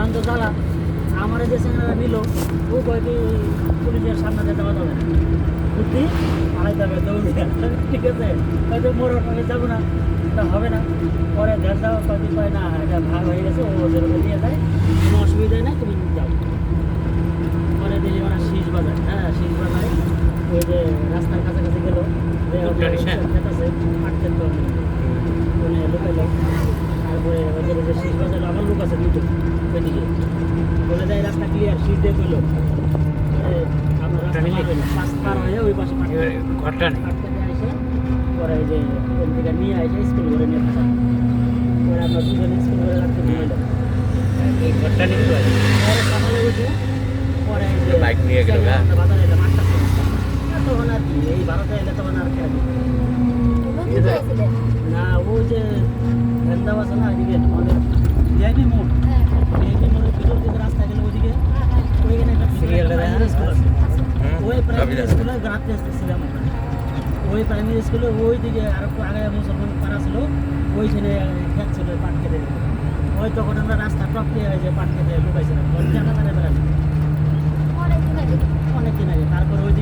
এখন তো জ্বালা আমার যে চ্যানেলটা নিল ও কয়েকটি পুলিশের সামনে যেতে যাওয়া যাবে না বুদ্ধি পালাইতে হবে দৌড়ে ঠিক আছে হয়তো মোড় আমি যাবো না এটা হবে না পরে দেড় যাও কয়েকদিন কয় না এটা ভাগ হয়ে গেছে ও ওদের উপরে নিয়ে যায় কোনো অসুবিধাই নাই তুমি যাও পরে দেখি ওরা শীষ বাজায় হ্যাঁ শীষ বাজায় ওই যে রাস্তার কাছাকাছি গেলো খেত আছে পাট খেত ওখানে লুকাইল তারপরে ওদের যে শীষ বাজার আমার লোক আছে দুটো ওইদিকে বলে যায় রাস্তা ক্লিয়ার শীষ দিয়ে পেলো আপনার রাস্তা পাবেন না পাঁচ পার হয়ে ওই পাশে ঘরটা নেই পাট খেতে আসে পরে ওই যে ওখান থেকে নিয়ে আসে স্কুল করে নিয়ে আসা পরে আমরা দুজনে স্কুল করে রাখতে নিয়ে এলো এই ঘরটা নেই তো আছে। পরে সকালে উঠে পরে এই যে বাইক নিয়ে গেল গা। আমরা বাজারে এলাম 8টার সময়। তখন আর কি এই ভারতে এলে তখন আর খেয়াল নদীতে গেছিলেন? না ও যে ভেন্দাও আছে না এদিকে আমাদের ভিআইপি মোড় ভিআইপি মোড়ের ভিতর দিকে রাস্তা গেলে ওইদিকে ওইখানে একটা সিরিয়ালটা দেখা প্রাইমারি স্কুল আছে হুম, ওই প্রাইমারি ভাবি স্কুলে রাত্রে আসতেছিলাম আমরা ওই প্রাইমারি স্কুলে ওই দিকে আর একটু আগে মুসলমান পাড়া ছিল ওইখানে খেত ছিল পাট খেতে ওই তখন আমরা রাস্তা টপ দিয়ে যে পাট খেতে লুকাইছিলাম জানা জানা বেড়াচ্ছি অনেকদিন আগে। অনেকদিন আগে তারপর ওই